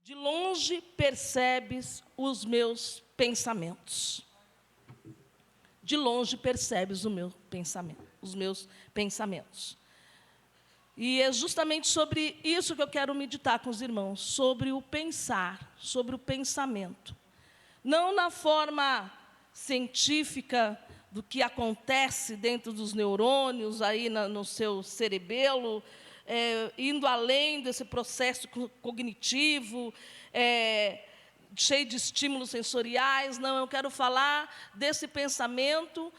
De longe percebes os meus pensamentos. De longe percebes os meus pensamentos. E é justamente sobre isso que eu quero meditar com os irmãos, sobre o pensar, sobre o pensamento. Não na forma científica do que acontece dentro dos neurônios, aí no seu cerebelo, indo além desse processo cognitivo, cheio de estímulos sensoriais. Não, eu quero falar desse pensamento,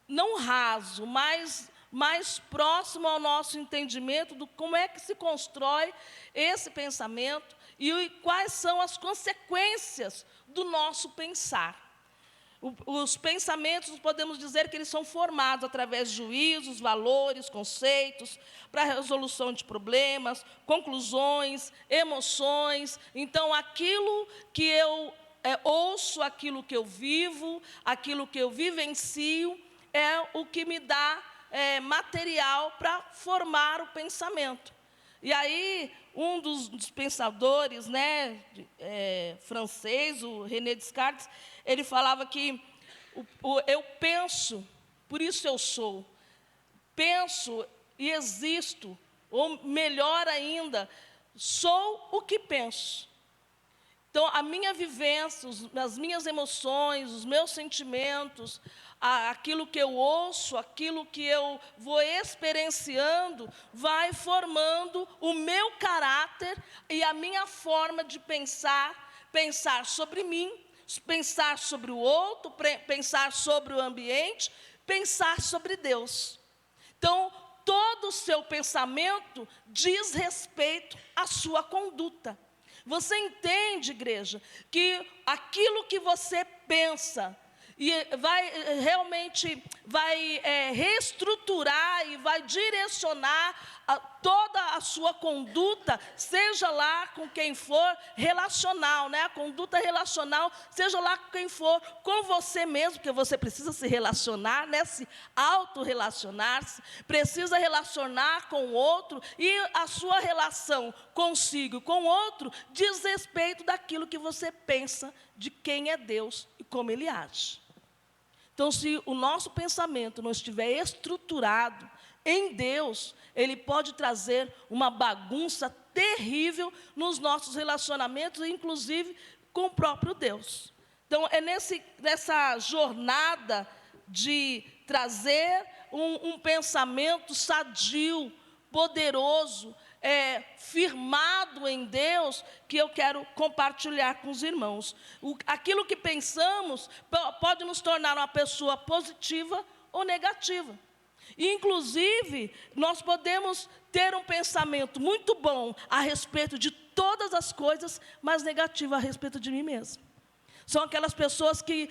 não raso, mas mais próximo ao nosso entendimento do como é que se constrói esse pensamento e quais são as consequências do nosso pensar. Os pensamentos, podemos dizer que eles são formados através de juízos, valores, conceitos, para a resolução de problemas, conclusões, emoções. Então, aquilo que eu ouço, aquilo que eu vivo, aquilo que eu vivencio, é o que me dá material para formar o pensamento. E aí, um dos pensadores, francês, o René Descartes, ele falava que eu penso, por isso eu sou. Penso e existo, ou melhor ainda, sou o que penso. Então, a minha vivência, as minhas emoções, os meus sentimentos, aquilo que eu ouço, aquilo que eu vou experienciando, vai formando o meu caráter e a minha forma de pensar sobre mim, pensar sobre o outro, pensar sobre o ambiente, pensar sobre Deus. Então, todo o seu pensamento diz respeito à sua conduta. Você entende, igreja, que aquilo que você pensa e vai reestruturar e vai direcionar toda a sua conduta, seja lá com quem for, relacional, a conduta relacional, seja lá com quem for, com você mesmo, porque você precisa se relacionar, se autorrelacionar-se, precisa relacionar com o outro, e a sua relação consigo e com o outro diz respeito daquilo que você pensa de quem é Deus e como Ele age. Então, se o nosso pensamento não estiver estruturado em Deus, ele pode trazer uma bagunça terrível nos nossos relacionamentos, inclusive com o próprio Deus. Então, é nessa jornada de trazer um pensamento sadio, poderoso, firmado em Deus, que eu quero compartilhar com os irmãos. Aquilo que pensamos pode nos tornar uma pessoa positiva ou negativa. E, inclusive, nós podemos ter um pensamento muito bom a respeito de todas as coisas, mas negativo a respeito de mim mesmo. São aquelas pessoas que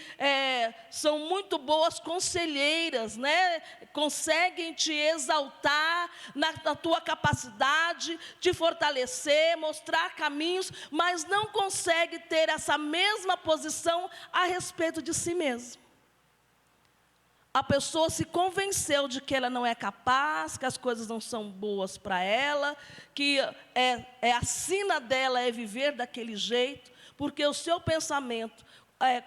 são muito boas conselheiras, conseguem te exaltar na tua capacidade, te fortalecer, mostrar caminhos, mas não consegue ter essa mesma posição a respeito de si mesmo. A pessoa se convenceu de que ela não é capaz, que as coisas não são boas para ela, que a sina dela é viver daquele jeito, porque o seu pensamento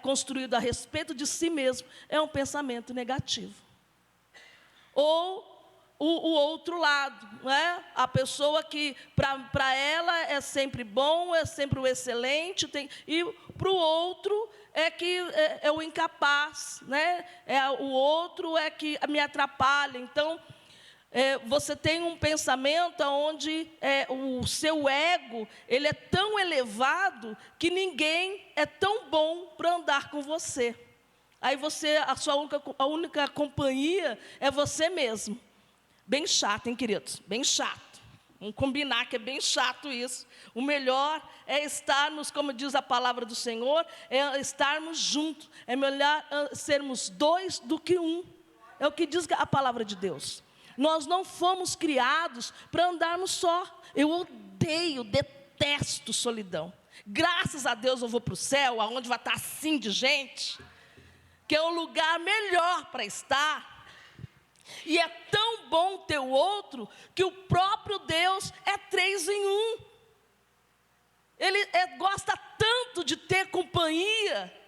construído a respeito de si mesmo é um pensamento negativo. Ou o outro lado, a pessoa que para ela é sempre bom, é sempre o excelente, e para o outro é o incapaz, o outro é que me atrapalha. Então, você tem um pensamento onde o seu ego ele é tão elevado que ninguém é tão bom para andar com você. Aí a única companhia é você mesmo. Bem chato, hein, queridos? Bem chato. Vamos combinar que é bem chato isso. O melhor é estarmos, como diz a palavra do Senhor, é estarmos juntos. É melhor sermos dois do que um. É o que diz a palavra de Deus. Nós não fomos criados para andarmos só. Eu detesto solidão. Graças a Deus eu vou para o céu, onde vai estar assim de gente, que é o lugar melhor para estar. E é tão bom ter o outro, que o próprio Deus é 3 em 1. ele gosta tanto de ter companhia,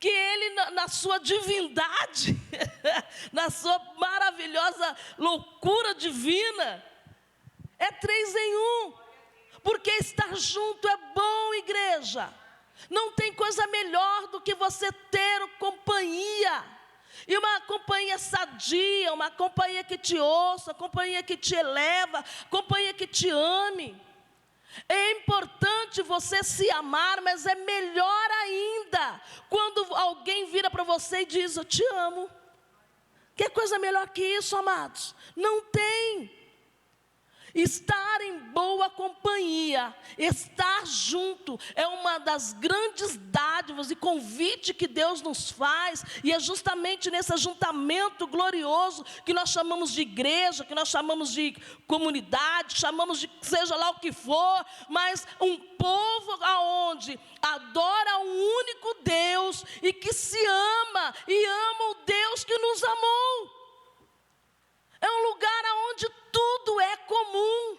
que ele, na sua divindade, na sua maravilhosa loucura divina, é 3 em 1. Porque estar junto é bom, igreja. Não tem coisa melhor do que você ter companhia. E uma companhia sadia, uma companhia que te ouça, companhia que te eleva, companhia que te ame. É importante você se amar, mas é melhor ainda quando alguém vira para você e diz: eu te amo. Que coisa melhor que isso, amados? Não tem. Estar em boa companhia, estar junto, é uma das grandes dádivas e convite que Deus nos faz, e é justamente nesse ajuntamento glorioso que nós chamamos de igreja, que nós chamamos de comunidade, chamamos de seja lá o que for, mas um povo aonde adora um único Deus e que se ama e ama o Deus que nos amou. É um lugar onde tudo é comum.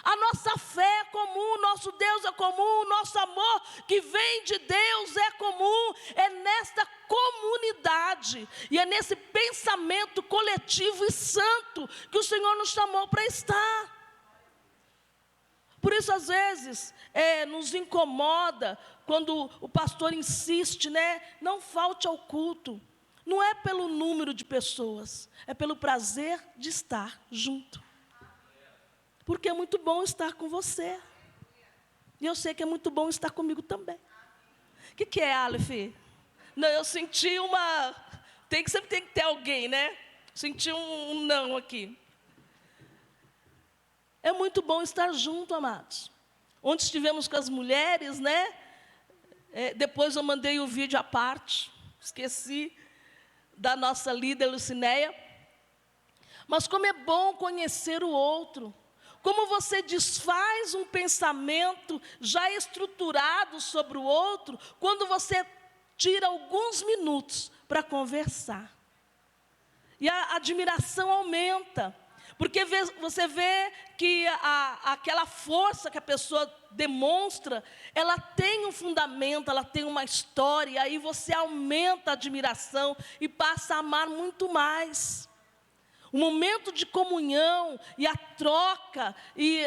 A nossa fé é comum, o nosso Deus é comum, o nosso amor que vem de Deus é comum. É nesta comunidade e é nesse pensamento coletivo e santo que o Senhor nos chamou para estar. Por isso, às vezes, nos incomoda quando o pastor insiste, não falte ao culto. Não é pelo número de pessoas, é pelo prazer de estar junto. Porque é muito bom estar com você. E eu sei que é muito bom estar comigo também. O que é, Aleph? Não, eu senti uma... Sempre tem que ter alguém, Senti um não aqui. É muito bom estar junto, amados. Ontem estivemos com as mulheres, depois eu mandei o vídeo à parte. Esqueci da nossa líder Lucinéia. Mas como é bom conhecer o outro. Como você desfaz um pensamento já estruturado sobre o outro, quando você tira alguns minutos para conversar. E a admiração aumenta. Porque você vê que aquela força que a pessoa demonstra, ela tem um fundamento, ela tem uma história, e aí você aumenta a admiração e passa a amar muito mais. O momento de comunhão e a troca, e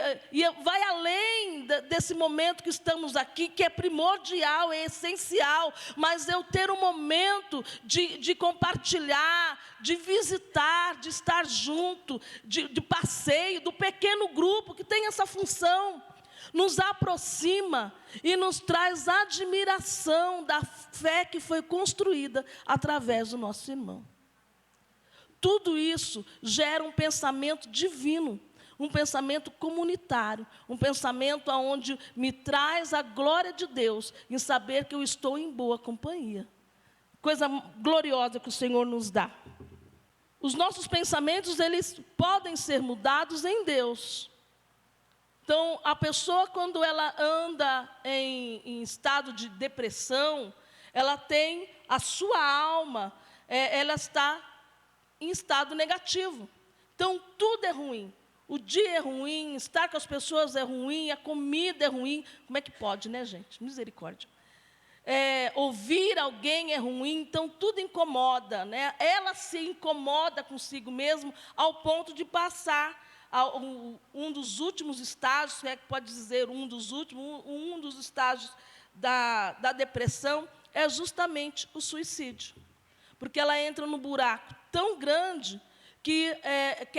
vai além desse momento que estamos aqui, que é primordial, é essencial, mas eu ter um momento de compartilhar, de visitar, de estar junto, de passeio, do pequeno grupo que tem essa função, nos aproxima e nos traz admiração da fé que foi construída através do nosso irmão. Tudo isso gera um pensamento divino, um pensamento comunitário, um pensamento onde me traz a glória de Deus, em saber que eu estou em boa companhia. Coisa gloriosa que o Senhor nos dá. Os nossos pensamentos, eles podem ser mudados em Deus. Então, a pessoa, quando ela anda em estado de depressão, ela tem a sua alma, ela está em estado negativo. Então, tudo é ruim. O dia é ruim, estar com as pessoas é ruim, a comida é ruim. Como é que pode, gente? Misericórdia. Ouvir alguém é ruim, então tudo incomoda, Ela se incomoda consigo mesmo, ao ponto de passar um dos últimos estágios, pode dizer um dos últimos, um dos estágios da depressão, é justamente o suicídio. Porque ela entra num buraco tão grande que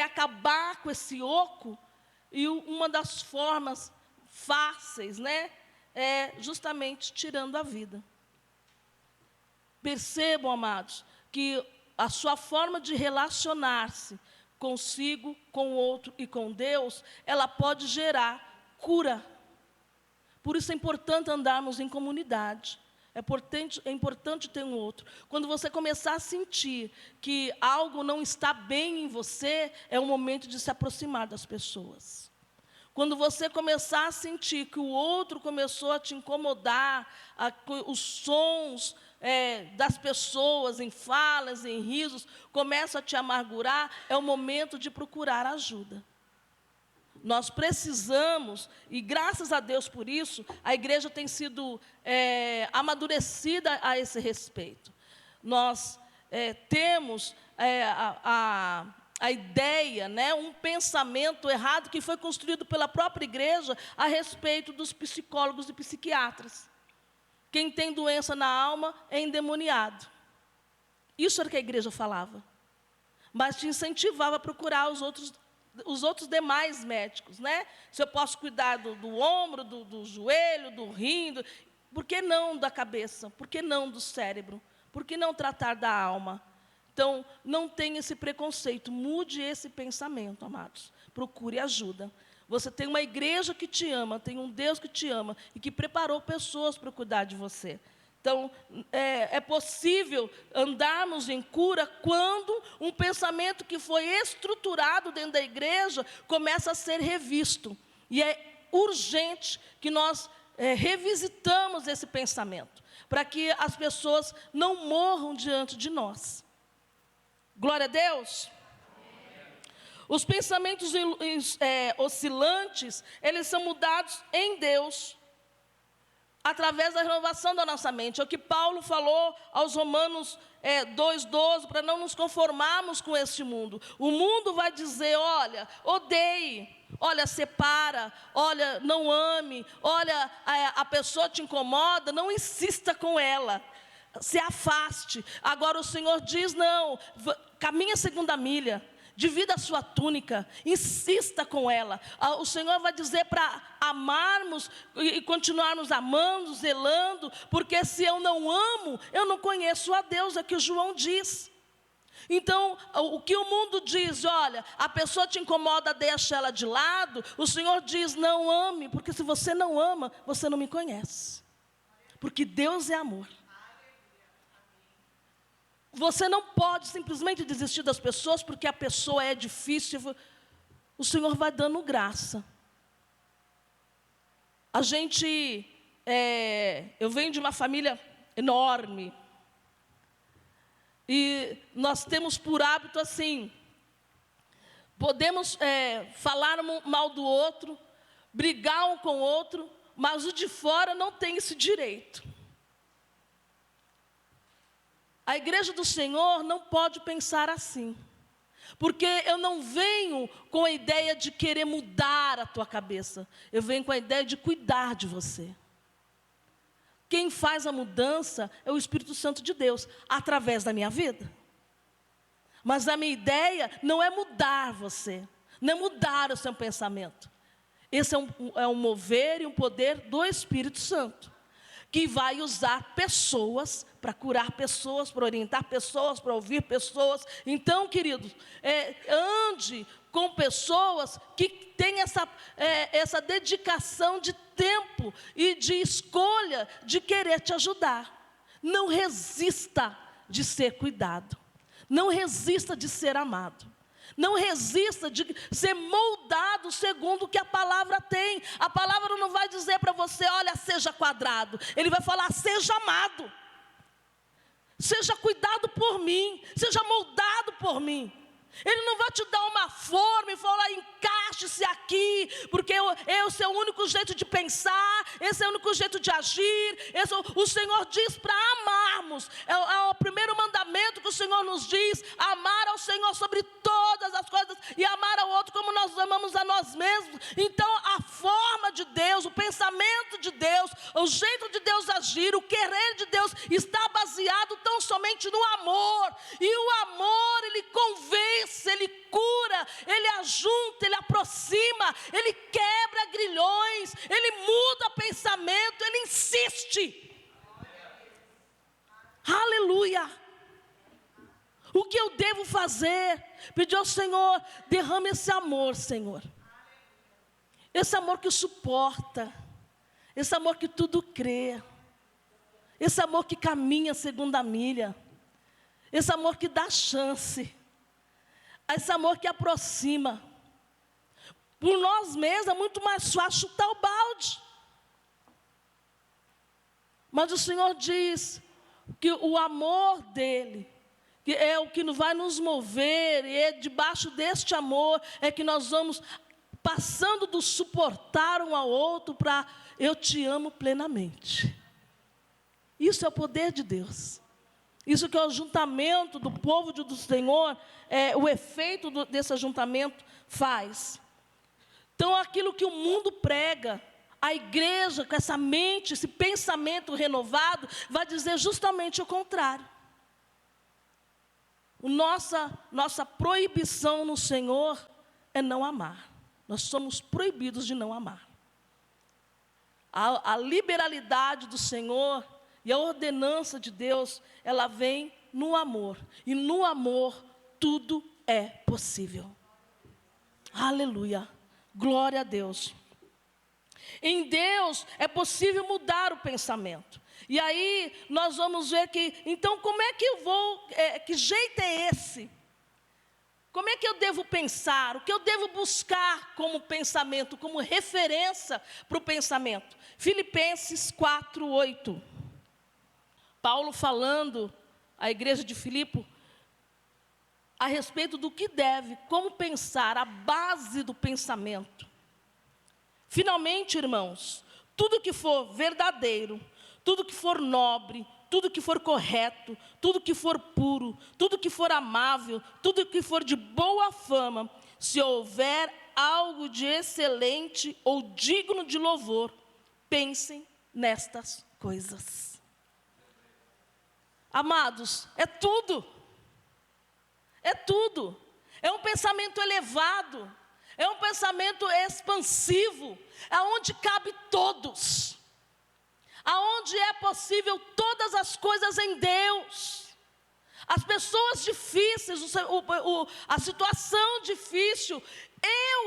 acabar com esse oco, e uma das formas fáceis, é justamente tirando a vida. Percebam, amados, que a sua forma de relacionar-se consigo, com o outro e com Deus, ela pode gerar cura. Por isso é importante andarmos em comunidade. É importante ter um outro. Quando você começar a sentir que algo não está bem em você, é o momento de se aproximar das pessoas. Quando você começar a sentir que o outro começou a te incomodar, os sons das pessoas em falas, em risos, começam a te amargurar, é o momento de procurar ajuda. Nós precisamos, e graças a Deus por isso, a igreja tem sido amadurecida a esse respeito. Nós temos a ideia, né, um pensamento errado que foi construído pela própria igreja a respeito dos psicólogos e psiquiatras. Quem tem doença na alma é endemoniado. Isso era o que a igreja falava. Mas te incentivava a procurar os outros demais médicos, né? Se eu posso cuidar do ombro, do joelho, do rim, por que não da cabeça? Por que não do cérebro? Por que não tratar da alma? Então, não tenha esse preconceito, mude esse pensamento, amados. Procure ajuda. Você tem uma igreja que te ama, tem um Deus que te ama e que preparou pessoas para cuidar de você. Então, é possível andarmos em cura quando um pensamento que foi estruturado dentro da igreja começa a ser revisto. E é urgente que nós revisitamos esse pensamento, para que as pessoas não morram diante de nós. Glória a Deus. Os pensamentos oscilantes, eles são mudados em Deus, através da renovação da nossa mente. É o que Paulo falou aos Romanos 2,12, para não nos conformarmos com este mundo. O mundo vai dizer, olha, odeie, olha, separa, olha, não ame, olha, a pessoa te incomoda, não insista com ela, se afaste. Agora o Senhor diz, não, caminha a segunda milha, divida a sua túnica, insista com ela. O Senhor vai dizer para amarmos e continuarmos amando, zelando, porque se eu não amo, eu não conheço a Deus, é o que João diz. Então, o que o mundo diz, olha, a pessoa te incomoda, deixa ela de lado, o Senhor diz, não ame, porque se você não ama, você não me conhece. Porque Deus é amor. Você não pode simplesmente desistir das pessoas porque a pessoa é difícil. O Senhor vai dando graça. Eu venho de uma família enorme. E nós temos por hábito assim, podemos falar mal do outro, brigar um com o outro, mas o de fora não tem esse direito. A igreja do Senhor não pode pensar assim, porque eu não venho com a ideia de querer mudar a tua cabeça, eu venho com a ideia de cuidar de você. Quem faz a mudança é o Espírito Santo de Deus, através da minha vida. Mas a minha ideia não é mudar você, não é mudar o seu pensamento. Esse é um mover e um poder do Espírito Santo, que vai usar pessoas para curar pessoas, para orientar pessoas, para ouvir pessoas. Então, queridos, ande com pessoas que têm essa dedicação de tempo e de escolha de querer te ajudar. Não resista de ser cuidado. Não resista de ser amado. Não resista de ser moldado segundo o que a palavra tem. A palavra não vai dizer para você, olha, seja quadrado. Ele vai falar, seja amado. Seja cuidado por mim. Seja moldado por mim. Ele não vai te dar uma forma e falar, encaixe-se aqui, porque esse é o único jeito de pensar, esse é o único jeito de agir. O Senhor diz para amarmos, é o primeiro mandamento que o Senhor nos diz, amar ao Senhor sobre todas as coisas e amar ao outro como nós amamos a nós mesmos. Então a forma de Deus, o pensamento de Deus, o jeito de Deus agir, o querer de Deus está baseado tão somente no amor. E o amor, ele convence, ele cura, ele ajunta, ele aproxima, ele quebra grilhões, ele muda pensamento, ele insiste. Aleluia. O que eu devo fazer? Pedir ao Senhor, derrame esse amor, Senhor. Esse amor que suporta, esse amor que tudo crê, esse amor que caminha a segunda milha, esse amor que dá chance, esse amor que aproxima. Por nós mesmos é muito mais fácil chutar o balde. Mas o Senhor diz que o amor dEle, que é o que vai nos mover, e é debaixo deste amor é que nós vamos passando do suportar um ao outro para eu te amo plenamente. Isso é o poder de Deus. Isso que é o ajuntamento do povo do Senhor, o efeito desse ajuntamento faz. Então, aquilo que o mundo prega, a igreja com essa mente, esse pensamento renovado, vai dizer justamente o contrário. Nossa proibição no Senhor é não amar. Nós somos proibidos de não amar. A liberalidade do Senhor e a ordenança de Deus, ela vem no amor. E no amor, tudo é possível. Aleluia. Glória a Deus. Em Deus é possível mudar o pensamento. E aí nós vamos ver que, então como é que eu vou, que jeito é esse? Como é que eu devo pensar? O que eu devo buscar como pensamento, como referência para o pensamento? Filipenses 4:8. Paulo falando à igreja de Filipe a respeito do que deve, como pensar, a base do pensamento. Finalmente, irmãos, tudo que for verdadeiro, tudo que for nobre, tudo que for correto, tudo que for puro, tudo que for amável, tudo que for de boa fama, se houver algo de excelente ou digno de louvor, pensem nestas coisas. Amados, é tudo. É tudo. É um pensamento elevado. É um pensamento expansivo, aonde cabe todos. Aonde é possível todas as coisas em Deus. As pessoas difíceis, a situação difícil,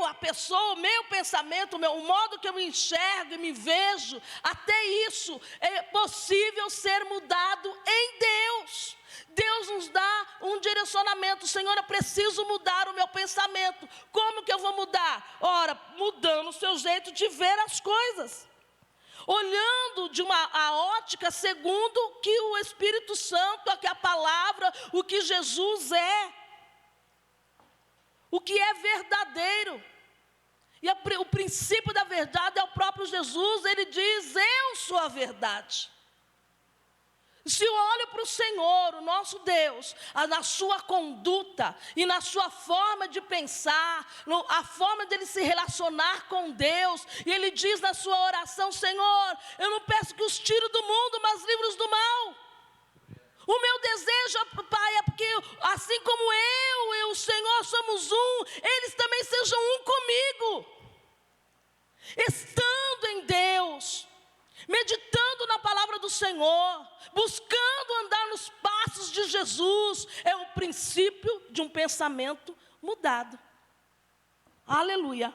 a pessoa, o meu pensamento, o modo que eu me enxergo e me vejo, até isso é possível ser mudado em Deus. Deus nos dá um direcionamento. Senhor, eu preciso mudar o meu pensamento. Como que eu vou mudar? Ora, mudando o seu jeito de ver as coisas. Olhando a ótica segundo o que o Espírito Santo, que a palavra, o que Jesus é. O que é verdadeiro. E o princípio da verdade é o próprio Jesus. Ele diz, eu sou a verdade. Se eu olho para o Senhor, o nosso Deus, na sua conduta e na sua forma de pensar, a forma dele se relacionar com Deus, e ele diz na sua oração, Senhor, eu não peço que os tire do mundo, mas livre-os do mal. O meu desejo, Pai, é porque assim como eu e o Senhor somos um, eles também sejam um comigo. Estando em Deus, meditando na palavra do Senhor, buscando andar nos passos de Jesus, é o princípio de um pensamento mudado. Aleluia.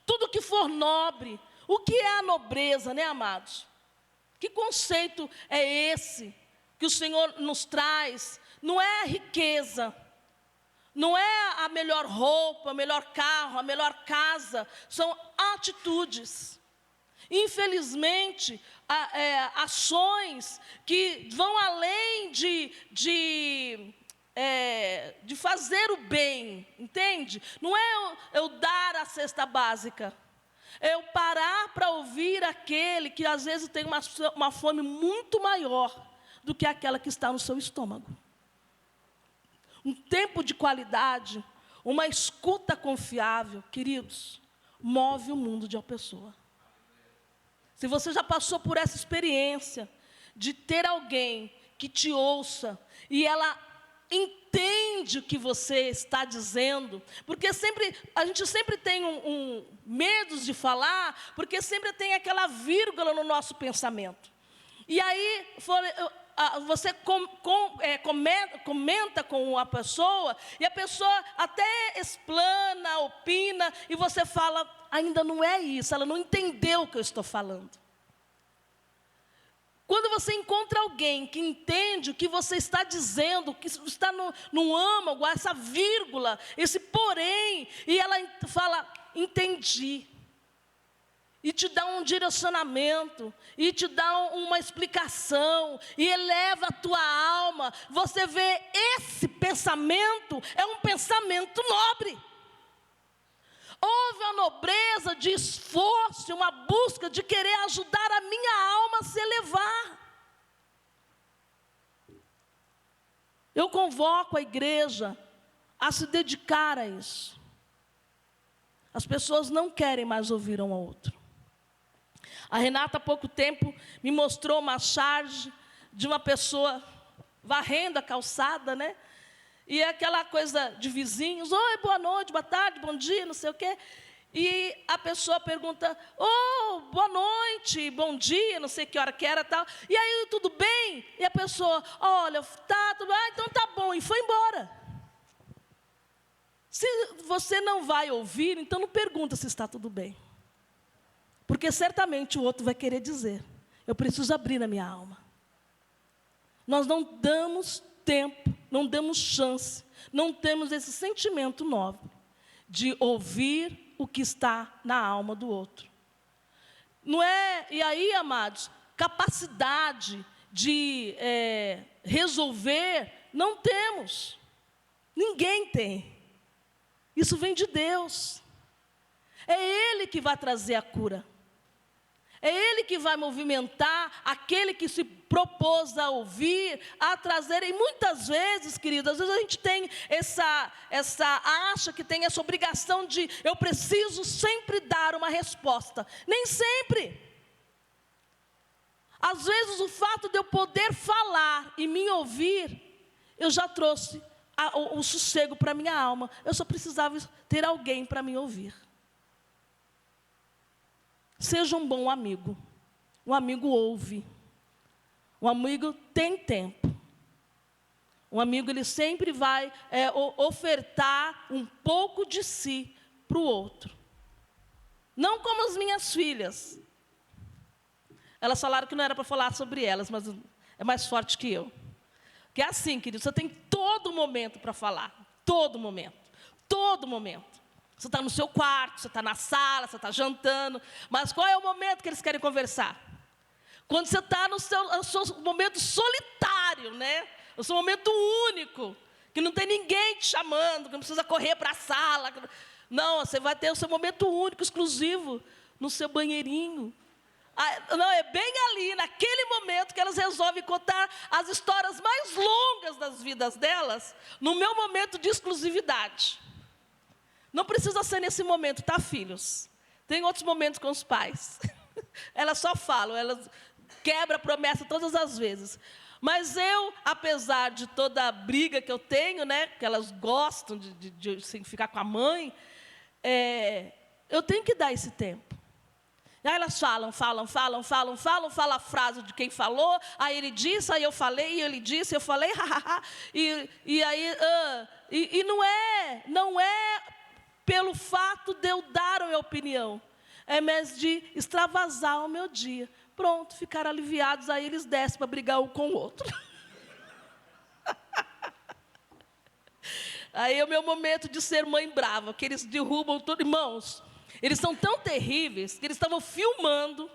Tudo que for nobre, o que é a nobreza, né, amados? Que conceito é esse que o Senhor nos traz? Não é a riqueza, não é a melhor roupa, o melhor carro, a melhor casa, são atitudes. Infelizmente, ações que vão além de fazer o bem, entende? Não é eu dar a cesta básica, é eu parar para ouvir aquele que às vezes tem uma fome muito maior do que aquela que está no seu estômago. Um tempo de qualidade, uma escuta confiável, queridos, move o mundo de uma pessoa. Se você já passou por essa experiência de ter alguém que te ouça e ela entende o que você está dizendo, porque a gente sempre tem medo de falar, porque sempre tem aquela vírgula no nosso pensamento. E aí você comenta com a pessoa, e a pessoa até explana, opina, e você fala, ainda não é isso, ela não entendeu o que eu estou falando. Quando você encontra alguém que entende o que você está dizendo, que está no âmago, essa vírgula, esse porém, e ela fala, entendi. E te dá um direcionamento, e te dá uma explicação, e eleva a tua alma. Você vê, esse pensamento é um pensamento nobre. houve uma nobreza de esforço, uma busca de querer ajudar a minha alma a se elevar. Eu convoco a igreja a se dedicar a isso. As pessoas não querem mais ouvir um ao outro. A Renata, há pouco tempo, me mostrou uma charge de uma pessoa varrendo a calçada, né? E é aquela coisa de vizinhos, oi, boa noite, boa tarde, bom dia, não sei o quê. E a pessoa pergunta, boa noite, bom dia, não sei que hora que era, tal. E aí, tudo bem? E a pessoa, olha, tá, tudo bem, então tá bom, e foi embora. Se você não vai ouvir, então não pergunta se está tudo bem. Porque certamente o outro vai querer dizer, eu preciso abrir a minha alma. Nós não damos tempo, não damos chance, não temos esse sentimento nobre de ouvir o que está na alma do outro. Não é, e aí, amados, capacidade de resolver, não temos. Ninguém tem. Isso vem de Deus. É Ele que vai trazer a cura. É Ele que vai movimentar aquele que se propôs a ouvir, a trazer. E muitas vezes, queridos, às vezes a gente tem acha que tem essa obrigação de, eu preciso sempre dar uma resposta. Nem sempre. Às vezes o fato de eu poder falar e me ouvir, eu já trouxe o sossego para a minha alma. Eu só precisava ter alguém para me ouvir. Seja um bom amigo. Um amigo ouve. Um amigo tem tempo. Um amigo, ele sempre vai ofertar um pouco de si para o outro. Não como as minhas filhas. Elas falaram que não era para falar sobre elas, mas é mais forte que eu. Que é assim, querido, você tem todo momento para falar. Todo momento. Todo momento. Você está no seu quarto, você está na sala, você está jantando. Mas qual é o momento que eles querem conversar? Quando você está no seu momento solitário, né? O seu momento único. Que não tem ninguém te chamando, que não precisa correr para a sala. Não, você vai ter o seu momento único, exclusivo, no seu banheirinho. Não, é bem ali, naquele momento que elas resolvem contar as histórias mais longas das vidas delas, no meu momento de exclusividade. Não precisa ser nesse momento, tá, filhos? Tem outros momentos com os pais. Elas só falam, elas quebram a promessa todas as vezes. Mas eu, apesar de toda a briga que eu tenho, né, que elas gostam de assim, ficar com a mãe, eu tenho que dar esse tempo. Aí elas falam a frase de quem falou, aí ele disse, aí eu falei, e ele disse, eu falei, e aí, não é pelo fato de eu dar a minha opinião, é mesmo de extravasar o meu dia. Pronto, ficaram aliviados, aí eles descem para brigar um com o outro. Aí é o meu momento de ser mãe brava, que eles derrubam tudo. Irmãos, eles são tão terríveis, que eles estavam filmando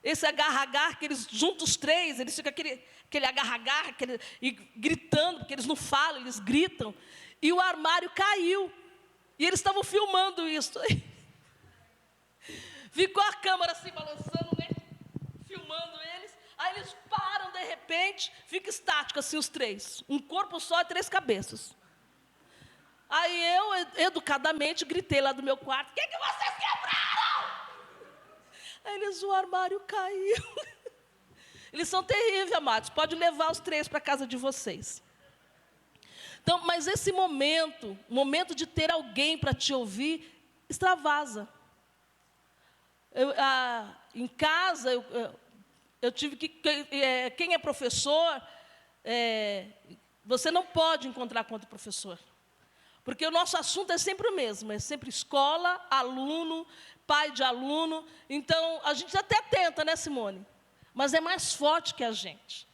esse agarra-agarra, que eles juntam os três, eles ficam aquele agarra-agarra, e gritando, porque eles não falam, eles gritam. E o armário caiu. E eles estavam filmando isso. Ficou a câmera assim, balançando, né? Filmando eles. Aí eles param, de repente, fica estático assim os três. Um corpo só e três cabeças. Aí eu, educadamente, gritei lá do meu quarto, o que vocês quebraram? Aí eles, o armário caiu. Eles são terríveis, amados. Pode levar os três para a casa de vocês. Então, mas esse momento, o momento de ter alguém para te ouvir, extravasa. Em casa, eu tive que... quem é professor, você não pode encontrar com outro professor. Porque o nosso assunto é sempre o mesmo, é sempre escola, aluno, pai de aluno. Então, a gente até tenta, né, Simone? Mas é mais forte que a gente.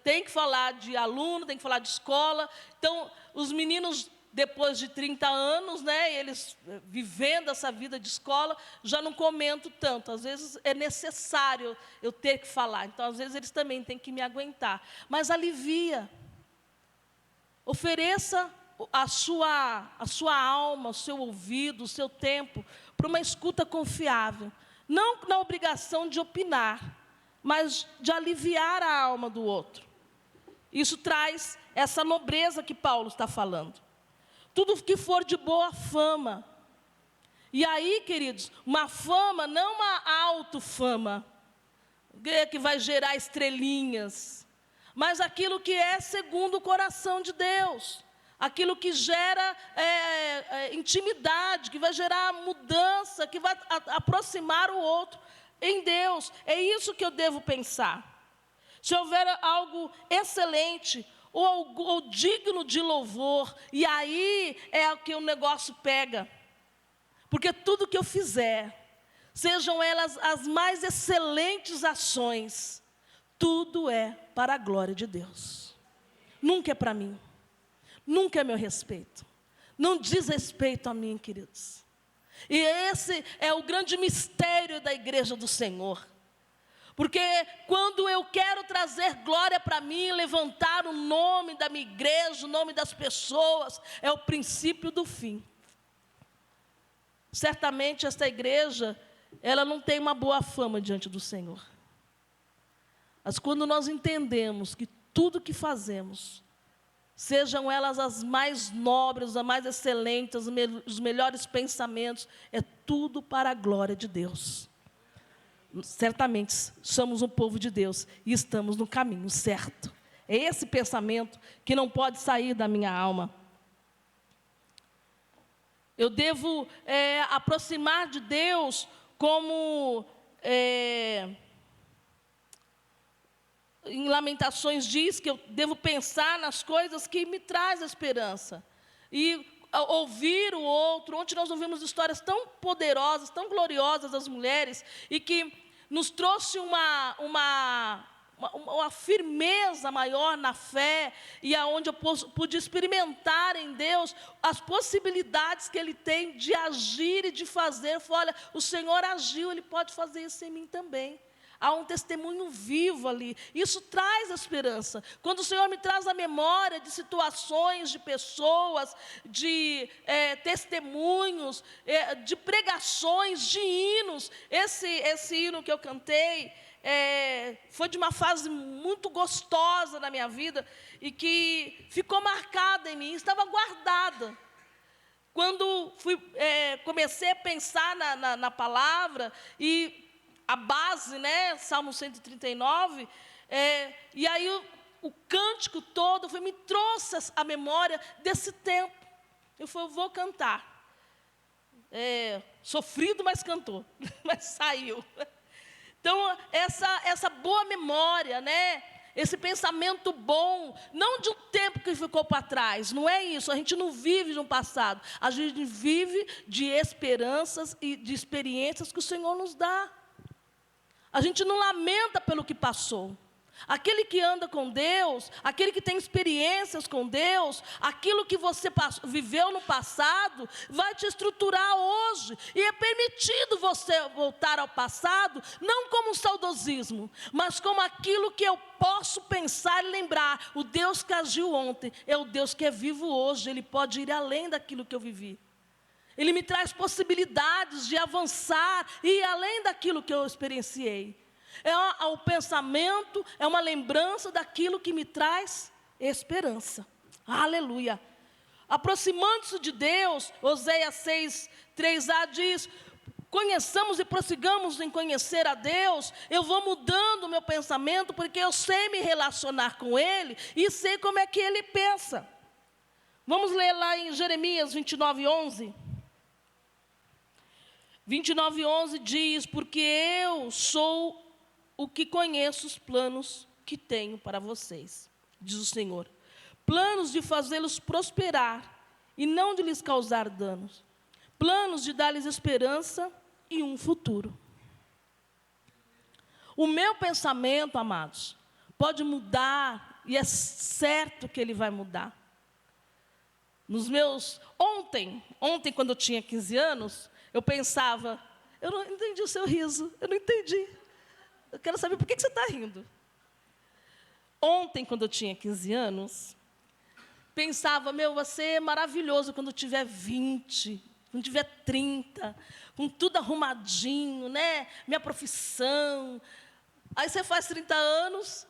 Tem que falar de aluno, tem que falar de escola. Então, os meninos, depois de 30 anos, né, eles vivendo essa vida de escola, já não comentam tanto. Às vezes é necessário eu ter que falar. Então, às vezes, eles também têm que me aguentar. Mas alivia. Ofereça a sua alma, o seu ouvido, o seu tempo para uma escuta confiável. Não na obrigação de opinar, mas de aliviar a alma do outro. Isso traz essa nobreza que Paulo está falando. Tudo que for de boa fama. E aí, queridos, uma fama, não uma autofama, que vai gerar estrelinhas, mas aquilo que é segundo o coração de Deus. Aquilo que gera intimidade, que vai gerar mudança, que vai aproximar o outro em Deus. É isso que eu devo pensar. Se houver algo excelente ou digno de louvor, e aí é o que o negócio pega. Porque tudo que eu fizer, sejam elas as mais excelentes ações, tudo é para a glória de Deus. Nunca é para mim. Nunca é meu respeito. Não diz respeito a mim, queridos. E esse é o grande mistério da igreja do Senhor. Porque quando eu quero trazer glória para mim, levantar o nome da minha igreja, o nome das pessoas, é o princípio do fim. Certamente esta igreja, ela não tem uma boa fama diante do Senhor. Mas quando nós entendemos que tudo que fazemos, sejam elas as mais nobres, as mais excelentes, os melhores pensamentos, é tudo para a glória de Deus. Certamente somos um povo de Deus e estamos no caminho certo. É esse pensamento que não pode sair da minha alma. Eu devo aproximar de Deus como em Lamentações diz que eu devo pensar nas coisas que me traz esperança. E ouvir o outro. Ontem nós ouvimos histórias tão poderosas, tão gloriosas das mulheres, e que nos trouxe uma firmeza maior na fé, e aonde eu pude experimentar em Deus as possibilidades que Ele tem de agir e de fazer. Olha, o Senhor agiu, Ele pode fazer isso em mim também. Há um testemunho vivo ali. Isso traz esperança. Quando o Senhor me traz a memória de situações, de pessoas, de testemunhos, de pregações, de hinos. Esse hino que eu cantei foi de uma fase muito gostosa na minha vida e que ficou marcada em mim, estava guardada. Quando comecei a pensar na palavra e a base, né, Salmo 139, e aí o cântico todo me trouxe a memória desse tempo. Eu falei, eu vou cantar. Sofrido, mas cantou, mas saiu. Então, essa boa memória, né, esse pensamento bom, não de um tempo que ficou para trás, não é isso, a gente não vive no passado, a gente vive de esperanças e de experiências que o Senhor nos dá. A gente não lamenta pelo que passou. Aquele que anda com Deus, aquele que tem experiências com Deus, aquilo que você viveu no passado, vai te estruturar hoje. E é permitido você voltar ao passado, não como um saudosismo, mas como aquilo que eu posso pensar e lembrar. O Deus que agiu ontem é o Deus que é vivo hoje. Ele pode ir além daquilo que eu vivi. Ele me traz possibilidades de avançar e ir além daquilo que eu experienciei. O pensamento é uma lembrança daquilo que me traz esperança. Aleluia. Aproximando-se de Deus, Oséias 6, 3a diz: conheçamos e prossigamos em conhecer a Deus. Eu vou mudando o meu pensamento, porque eu sei me relacionar com Ele e sei como é que Ele pensa. Vamos ler lá em Jeremias 29:11. 29:11 diz: porque eu sou o que conheço os planos que tenho para vocês, diz o Senhor. Planos de fazê-los prosperar e não de lhes causar danos. Planos de dar-lhes esperança e um futuro. O meu pensamento, amados, pode mudar, e é certo que ele vai mudar. Ontem, quando eu tinha 15 anos, eu pensava, eu não entendi o seu riso, eu não entendi. Eu quero saber por que você está rindo. Ontem, quando eu tinha 15 anos, pensava, vai ser maravilhoso quando tiver 20, quando tiver 30, com tudo arrumadinho, né? Minha profissão. Aí você faz 30 anos,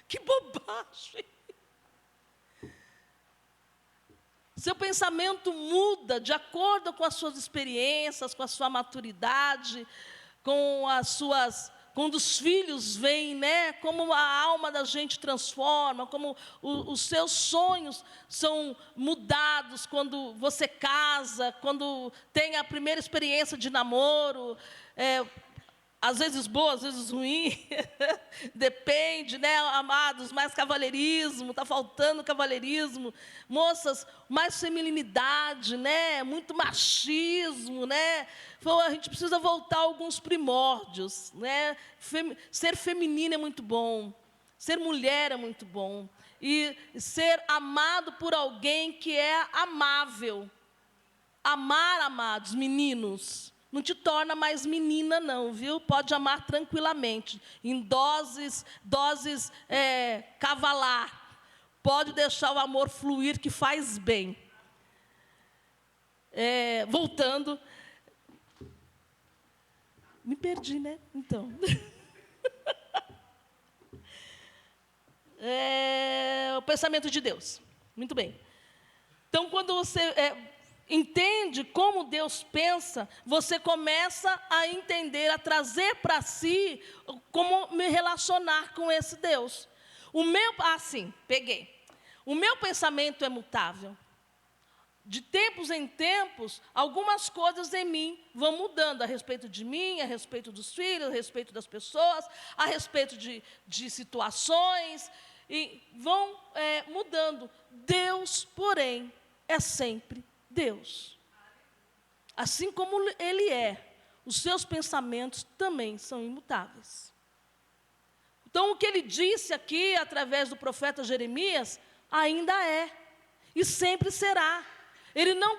que bobagem. Seu pensamento muda de acordo com as suas experiências, com a sua maturidade, quando os filhos vêm, né? Como a alma da gente transforma, como os seus sonhos são mudados quando você casa, quando tem a primeira experiência de namoro, às vezes boa, às vezes ruim, depende, né, amados, mais cavalheirismo, está faltando cavalheirismo, moças, mais feminilidade, né, muito machismo, né, a gente precisa voltar a alguns primórdios, né, ser feminina é muito bom, ser mulher é muito bom, e ser amado por alguém que é amável, amar, amados, meninos, não te torna mais menina, não, viu? Pode amar tranquilamente, em doses cavalar. Pode deixar o amor fluir, que faz bem. Voltando. Me perdi, né? Então. O pensamento de Deus. Muito bem. Então, quando você entende como Deus pensa, você começa a entender, a trazer para si como me relacionar com esse Deus. Peguei. O meu pensamento é mutável. De tempos em tempos, algumas coisas em mim vão mudando a respeito de mim, a respeito dos filhos, a respeito das pessoas, a respeito de situações, e vão mudando. Deus, porém, é sempre Deus. Assim como Ele é, os seus pensamentos também são imutáveis. Então, o que Ele disse aqui, através do profeta Jeremias, ainda é, e sempre será. Ele não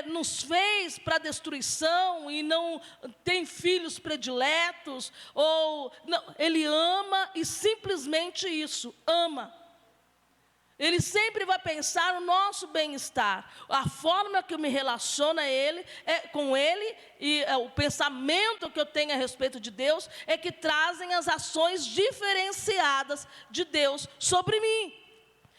nos fez para destruição, e não tem filhos prediletos, não, Ele ama, e simplesmente isso, ama. Ele sempre vai pensar no nosso bem-estar. A forma que eu me relaciono com Ele, e o pensamento que eu tenho a respeito de Deus, é que trazem as ações diferenciadas de Deus sobre mim.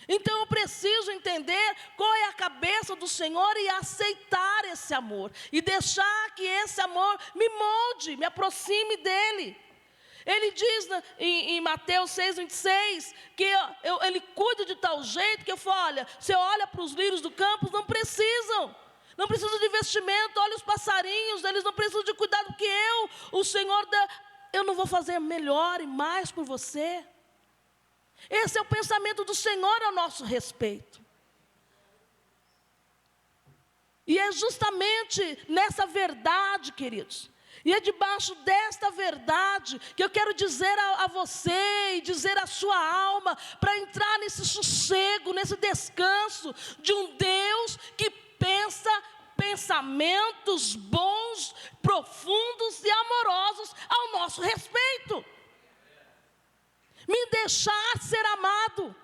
Então, eu preciso entender qual é a cabeça do Senhor e aceitar esse amor. E deixar que esse amor me molde, me aproxime dEle. Ele diz em Mateus 6,26, que Ele cuida de tal jeito que eu falo, olha, você olha para os lírios do campo, não precisam de vestimento, olha os passarinhos, eles não precisam de cuidado que o Senhor eu não vou fazer melhor e mais por você. Esse é o pensamento do Senhor ao nosso respeito. E é justamente nessa verdade, queridos, e é debaixo desta verdade que eu quero dizer a você e dizer à sua alma, para entrar nesse sossego, nesse descanso de um Deus que pensa pensamentos bons, profundos e amorosos ao nosso respeito. Me deixar ser amado,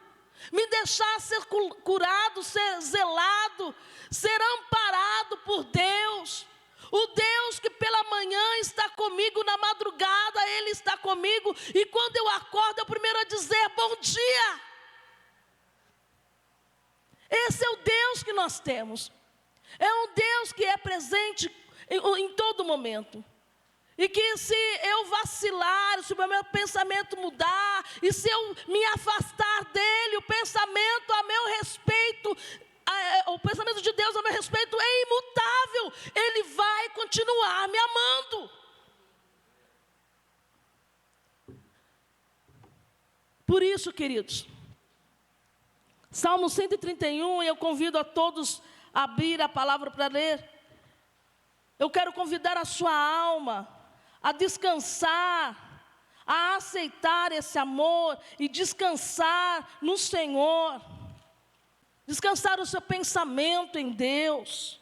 me deixar ser curado, ser zelado, ser amparado por Deus. O Deus que pela manhã está comigo, na madrugada Ele está comigo, e quando eu acordo, é o primeiro a dizer bom dia. Esse é o Deus que nós temos. É um Deus que é presente em todo momento. E que se eu vacilar, se o meu pensamento mudar, e se eu me afastar dele, o pensamento a meu respeito, o pensamento de Deus a meu respeito é imutável. Ele vai continuar me amando. Por isso, queridos, Salmo 131, eu convido a todos a abrir a palavra para ler. Eu quero convidar a sua alma a descansar, a aceitar esse amor e descansar no Senhor. Descansar o seu pensamento em Deus.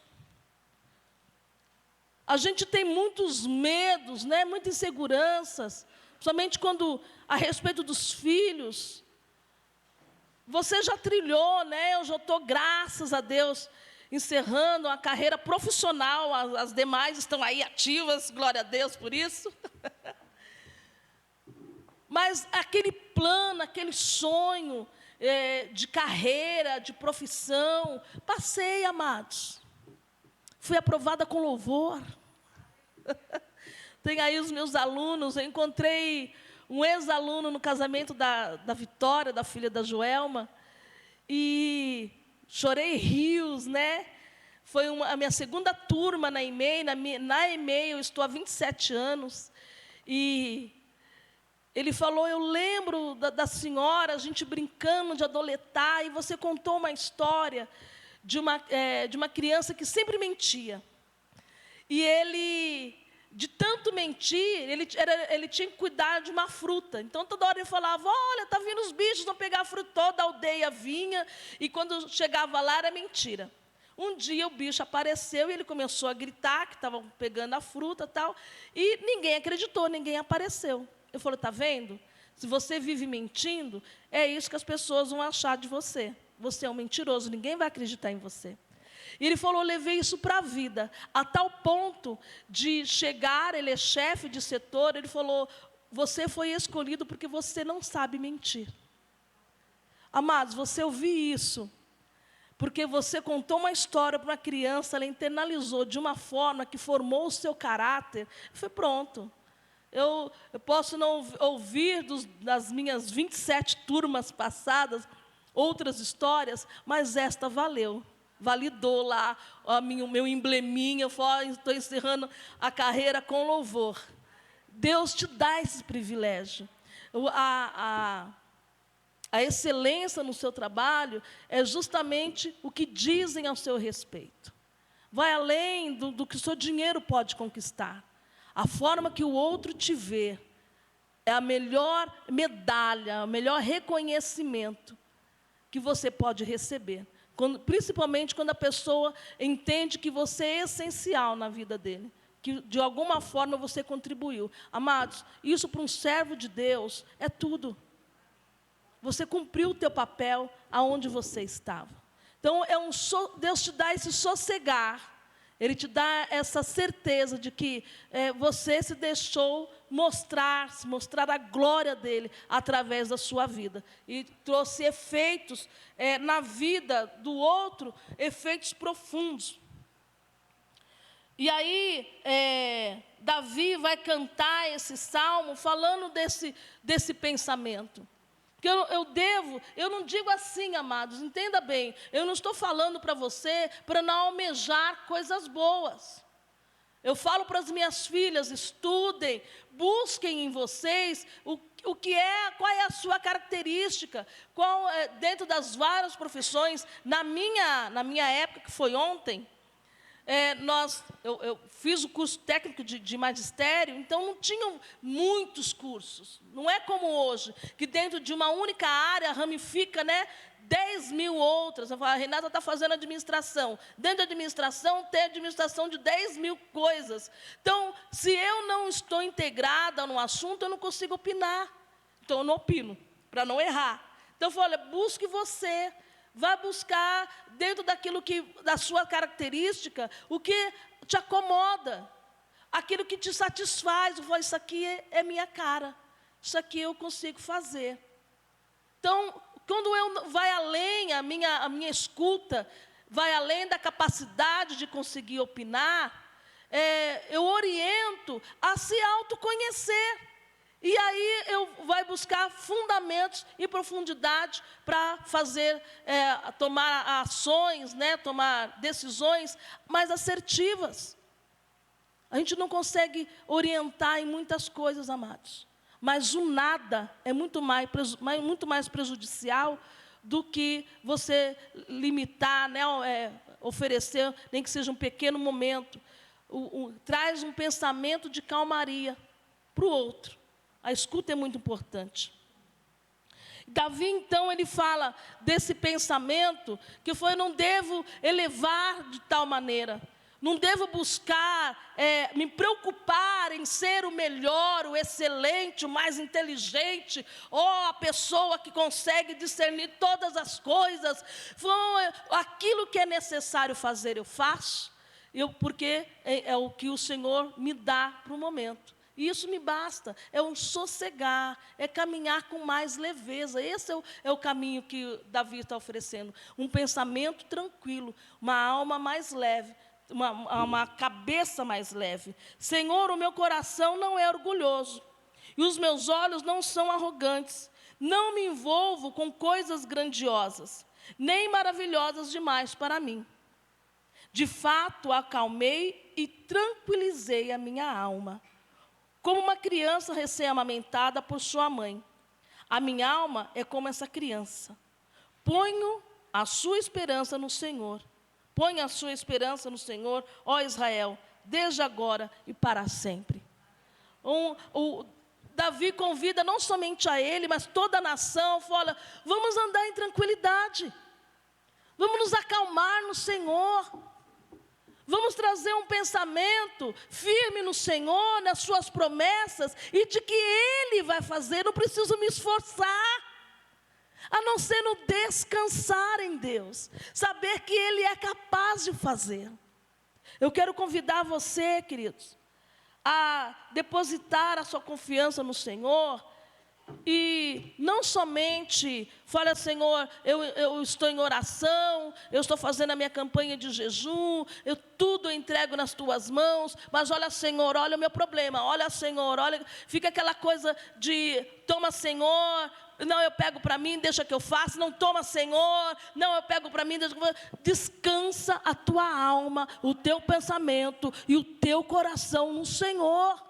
A gente tem muitos medos, né? Muitas inseguranças, principalmente quando a respeito dos filhos. Você já trilhou, né? Eu já estou, graças a Deus, encerrando a carreira profissional. As demais estão aí ativas, glória a Deus por isso. Mas aquele plano, aquele sonho de carreira, de profissão, passei, amados. Fui aprovada com louvor. Tem aí os meus alunos, eu encontrei um ex-aluno no casamento da Vitória, da filha da Joelma, e chorei rios, né? Foi a minha segunda turma na EMEI, na EMEI eu estou há 27 anos, e ele falou, eu lembro da senhora, a gente brincando de adoletar, e você contou uma história de uma criança que sempre mentia. E ele, de tanto mentir, ele tinha que cuidar de uma fruta. Então, toda hora ele falava, olha, está vindo os bichos, vão pegar a fruta. Toda a aldeia vinha, e quando chegava lá, era mentira. Um dia, o bicho apareceu, e ele começou a gritar que estavam pegando a fruta e tal, e ninguém acreditou, ninguém apareceu. Eu falei, está vendo? Se você vive mentindo, é isso que as pessoas vão achar de você. Você é um mentiroso, ninguém vai acreditar em você. E ele falou, eu levei isso para a vida, a tal ponto de chegar, ele é chefe de setor, ele falou, você foi escolhido porque você não sabe mentir. Amados, você ouviu isso, porque você contou uma história para uma criança, ela internalizou de uma forma que formou o seu caráter, foi pronto. Eu posso não ouvir das minhas 27 turmas passadas, outras histórias, mas esta valeu. Validou lá o meu embleminha, eu estou encerrando a carreira com louvor. Deus te dá esse privilégio. A excelência no seu trabalho é justamente o que dizem ao seu respeito. Vai além do que o seu dinheiro pode conquistar. A forma que o outro te vê é a melhor medalha, o melhor reconhecimento que você pode receber. Principalmente quando a pessoa entende que você é essencial na vida dele, que de alguma forma você contribuiu. Amados, isso para um servo de Deus é tudo. Você cumpriu o teu papel aonde você estava. Então, Deus te dá esse sossegar. Ele te dá essa certeza de que você se deixou mostrar a glória dele através da sua vida. E trouxe efeitos na vida do outro, efeitos profundos. E aí, Davi vai cantar esse salmo falando desse pensamento. Porque eu não digo assim, amados, entenda bem, eu não estou falando para você para não almejar coisas boas. Eu falo para as minhas filhas, estudem, busquem em vocês qual é a sua característica, dentro das várias profissões. Na minha época, que foi ontem, eu fiz o curso técnico de magistério, então não tinham muitos cursos. Não é como hoje, que dentro de uma única área ramifica, né, 10 mil outras. A Renata está fazendo administração. Dentro da administração, tem administração de 10 mil coisas. Então, se eu não estou integrada no assunto, eu não consigo opinar. Então, eu não opino, para não errar. Então, eu falo, olha, busque você. Vá buscar, dentro da sua característica, o que te acomoda, aquilo que te satisfaz. Eu falo, isso aqui é minha cara, isso aqui eu consigo fazer. Então, quando vai além, a minha escuta, vai além da capacidade de conseguir opinar, eu oriento a se autoconhecer. E aí vai buscar fundamentos e profundidade para tomar ações, né, tomar decisões mais assertivas. A gente não consegue orientar em muitas coisas, amados. Mas o nada é muito mais prejudicial do que você limitar, né, oferecer, nem que seja um pequeno momento. Traz um pensamento de calmaria para o outro. A escuta é muito importante. Davi, então, ele fala desse pensamento, que foi, eu não devo elevar de tal maneira, Não devo buscar, me preocupar em ser o melhor, o excelente, o mais inteligente, ou a pessoa que consegue discernir todas as coisas. Aquilo que é necessário fazer, eu faço, porque é o que o Senhor me dá para o momento. E isso me basta, é um sossegar, é caminhar com mais leveza. Esse é o caminho que Davi está oferecendo. Um pensamento tranquilo, uma alma mais leve, uma cabeça mais leve. Senhor, o meu coração não é orgulhoso, e os meus olhos não são arrogantes. Não me envolvo com coisas grandiosas, nem maravilhosas demais para mim. De fato, acalmei e tranquilizei a minha alma, como uma criança recém-amamentada por sua mãe. A minha alma é como essa criança. Ponho a sua esperança no Senhor. Ponha a sua esperança no Senhor, ó Israel, desde agora e para sempre. Davi convida não somente a ele, mas toda a nação, fala, vamos andar em tranquilidade. Vamos nos acalmar no Senhor. Vamos trazer um pensamento firme no Senhor, nas suas promessas, e de que Ele vai fazer, não preciso me esforçar, a não ser no descansar em Deus, saber que Ele é capaz de fazer. Eu quero convidar você, queridos, a depositar a sua confiança no Senhor, e não somente fala, Senhor, eu estou em oração, eu estou fazendo a minha campanha de jejum, tudo eu entrego nas tuas mãos, mas olha, Senhor, olha o meu problema, olha, Senhor, olha, fica aquela coisa de, toma, Senhor, não, eu pego para mim, deixa que eu faça, não, toma, Senhor, não, eu pego para mim, deixa que eu faça. Descansa a tua alma, o teu pensamento e o teu coração no Senhor.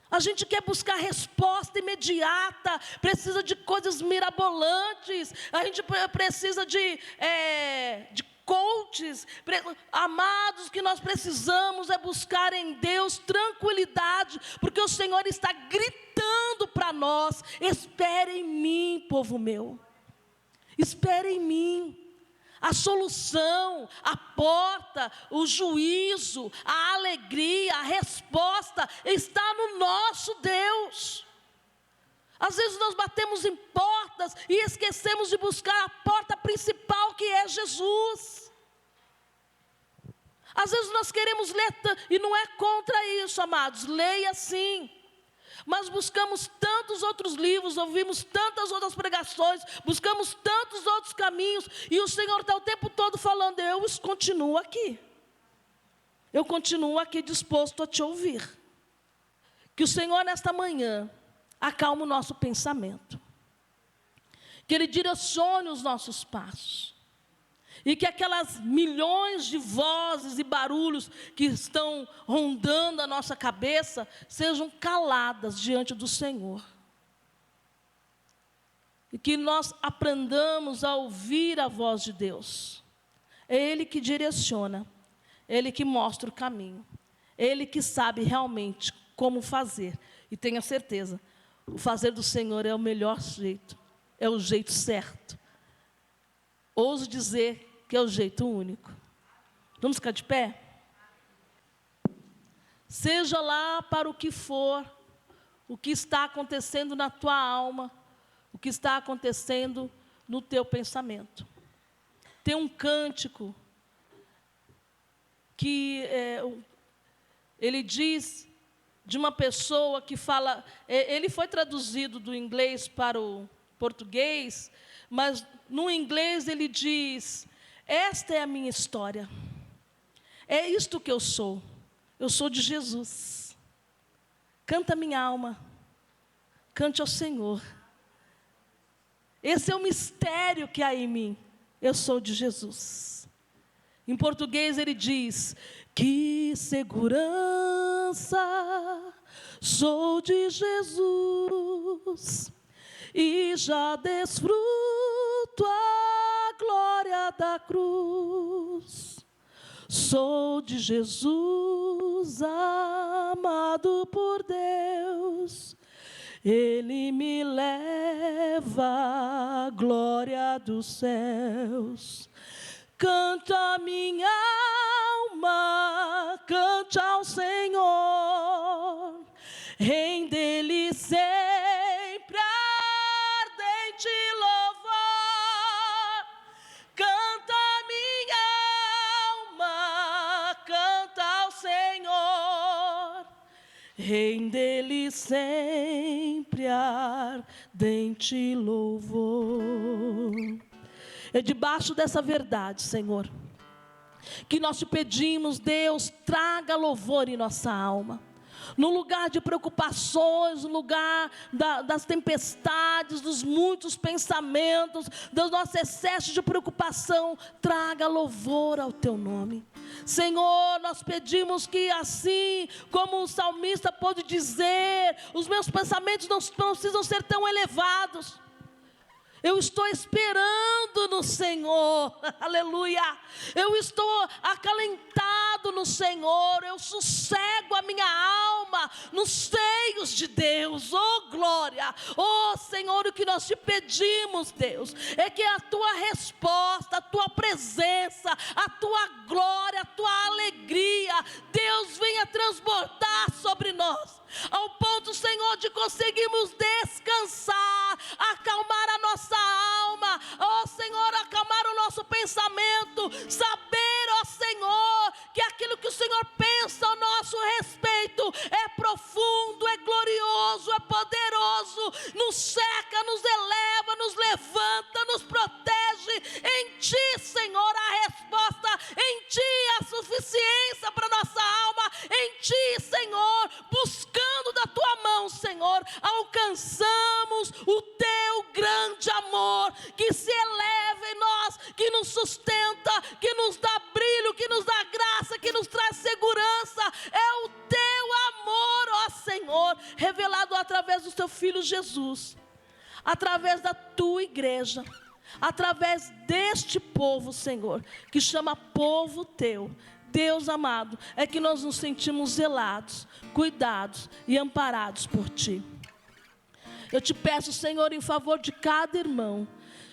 A gente quer buscar resposta imediata, precisa de coisas mirabolantes, a gente precisa de coaches. Amados, o que nós precisamos é buscar em Deus tranquilidade, porque o Senhor está gritando para nós, espere em mim, povo meu, espere em mim. A solução, a porta, o juízo, a alegria, a resposta está no nosso Deus. Às vezes nós batemos em portas e esquecemos de buscar a porta principal, que é Jesus. Às vezes nós queremos ler, e não é contra isso, amados, leia sim. Mas buscamos tantos outros livros, ouvimos tantas outras pregações, buscamos tantos outros caminhos, e o Senhor está o tempo todo falando, eu continuo aqui. Eu continuo aqui disposto a te ouvir. Que o Senhor nesta manhã acalme o nosso pensamento. Que Ele direcione os nossos passos. E que aquelas milhões de vozes e barulhos que estão rondando a nossa cabeça sejam caladas diante do Senhor. E que nós aprendamos a ouvir a voz de Deus. É Ele que direciona, é Ele que mostra o caminho, é Ele que sabe realmente como fazer. E tenha certeza, o fazer do Senhor é o melhor jeito, é o jeito certo. Ouso dizer que é o jeito único. Vamos ficar de pé? Seja lá para o que for, o que está acontecendo na tua alma, o que está acontecendo no teu pensamento. Tem um cântico que ele diz de uma pessoa que fala, ele foi traduzido do inglês para o português, mas no inglês ele diz, esta é a minha história, é isto que eu sou de Jesus. Canta minha alma, cante ao Senhor. Esse é o mistério que há em mim, eu sou de Jesus. Em português ele diz, que segurança, sou de Jesus, e já desfruto a glória da cruz. Sou de Jesus, amado por Deus, Ele me leva à glória dos céus. Canta minha alma, cante ao Senhor, rende-lhe sempre ardente louvor. Canta minha alma, canta ao Senhor, rende-lhe sempre ardente louvor. É debaixo dessa verdade, Senhor, que nós te pedimos, Deus, traga louvor em nossa alma. No lugar de preocupações, no lugar das tempestades, dos muitos pensamentos, dos nossos excessos de preocupação, traga louvor ao teu nome. Senhor, nós pedimos que assim como o salmista pôde dizer, os meus pensamentos não precisam ser tão elevados. Eu estou esperando no Senhor, aleluia. Eu estou acalentado no Senhor, eu sossego a minha alma nos seios de Deus, oh glória. Oh Senhor, o que nós te pedimos, Deus, é que a tua resposta, a tua presença, a tua glória, a tua alegria, Deus, venha transbordar sobre nós, ao ponto, Senhor, de conseguirmos descansar, acalmar a nossa alma, ó Senhor, acalmar o nosso pensamento, saber, ó Senhor, que aquilo que o Senhor pensa ao nosso respeito é profundo, é glorioso, é poderoso, nos seca, nos eleva, nos levanta, nos protege. Em Ti, Senhor, a resposta, em Ti a suficiência para nossa alma, em Ti, Senhor, buscando da Tua mão, Senhor, alcançamos o Teu grande amor, que se eleva em nós, que nos sustenta, que nos dá brilho, que nos dá graça, que nos traz segurança. É o Teu amor, ó Senhor, revelado através do Teu Filho Jesus, através da Tua igreja, através deste povo, Senhor, que chama povo Teu. Deus amado, é que nós nos sentimos zelados, cuidados e amparados por Ti. Eu te peço, Senhor, em favor de cada irmão,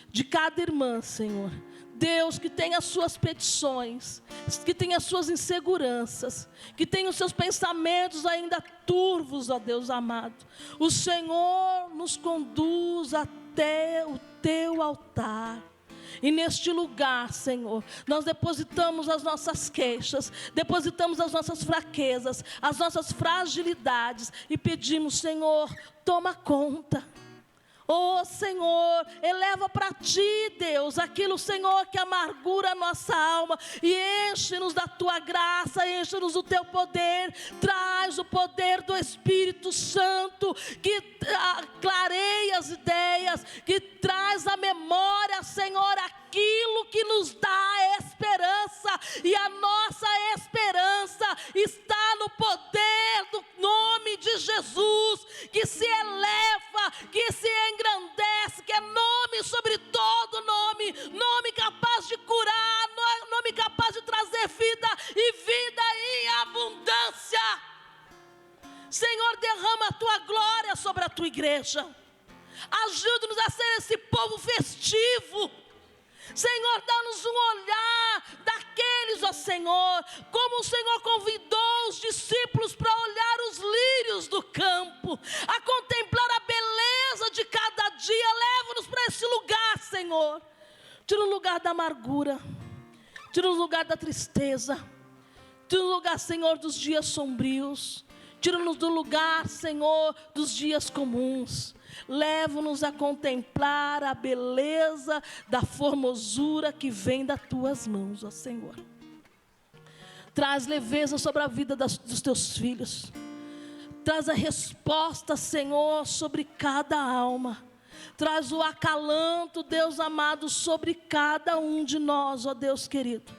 de cada irmã, Senhor, Deus, que tem as suas petições, que tem as suas inseguranças, que tem os seus pensamentos ainda turvos, ó Deus amado. O Senhor nos conduz até o Teu altar. E neste lugar, Senhor, nós depositamos as nossas queixas, depositamos as nossas fraquezas, as nossas fragilidades e pedimos, Senhor, toma conta. Oh Senhor, eleva para Ti, Deus, aquilo, Senhor, que amargura a nossa alma, e enche-nos da Tua graça, enche-nos do Teu poder. Traz o poder do Espírito Santo, que clareia as ideias, que traz à memória, Senhor, aquilo que nos dá esperança, e a nossa esperança está no poder do nome de Jesus, que se eleva, que se engrandece, que é nome sobre todo nome, nome capaz de curar, nome capaz de trazer vida e vida em abundância. Senhor, derrama a Tua glória sobre a Tua igreja, ajuda-nos a ser esse povo festivo. Senhor, dá-nos um olhar daqueles, ó Senhor, como o Senhor convidou os discípulos para olhar os lírios do campo, a contemplar a beleza de cada dia. Leva-nos para esse lugar, Senhor. Tira o lugar da amargura, tira o lugar da tristeza, tira o lugar, Senhor, dos dias sombrios, tira-nos do lugar, Senhor, dos dias comuns. Leva-nos a contemplar a beleza da formosura que vem das Tuas mãos, ó Senhor. Traz leveza sobre a vida dos Teus filhos. Traz a resposta, Senhor, sobre cada alma. Traz o acalanto, Deus amado, sobre cada um de nós, ó Deus querido.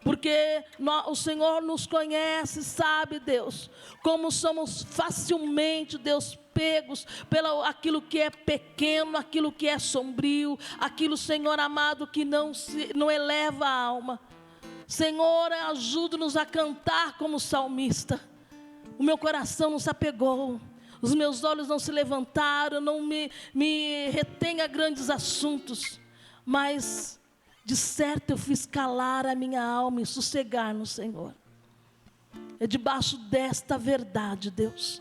Porque o Senhor nos conhece, sabe, Deus, como somos facilmente, Deus, pegos pelo aquilo que é pequeno, aquilo que é sombrio, aquilo, Senhor amado, que não eleva a alma. Senhor, ajuda-nos a cantar como salmista. O meu coração não se apegou, os meus olhos não se levantaram, não me retém a grandes assuntos, mas de certo eu fiz calar a minha alma e sossegar no Senhor. É debaixo desta verdade, Deus,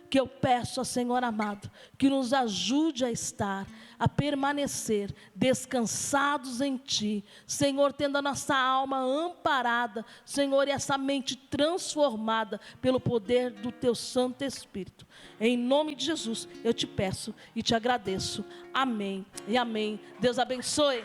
que eu peço ao Senhor amado, que nos ajude a estar, a permanecer descansados em Ti, Senhor, tendo a nossa alma amparada, Senhor, e essa mente transformada pelo poder do Teu Santo Espírito. Em nome de Jesus, eu te peço e te agradeço. Amém e amém. Deus abençoe.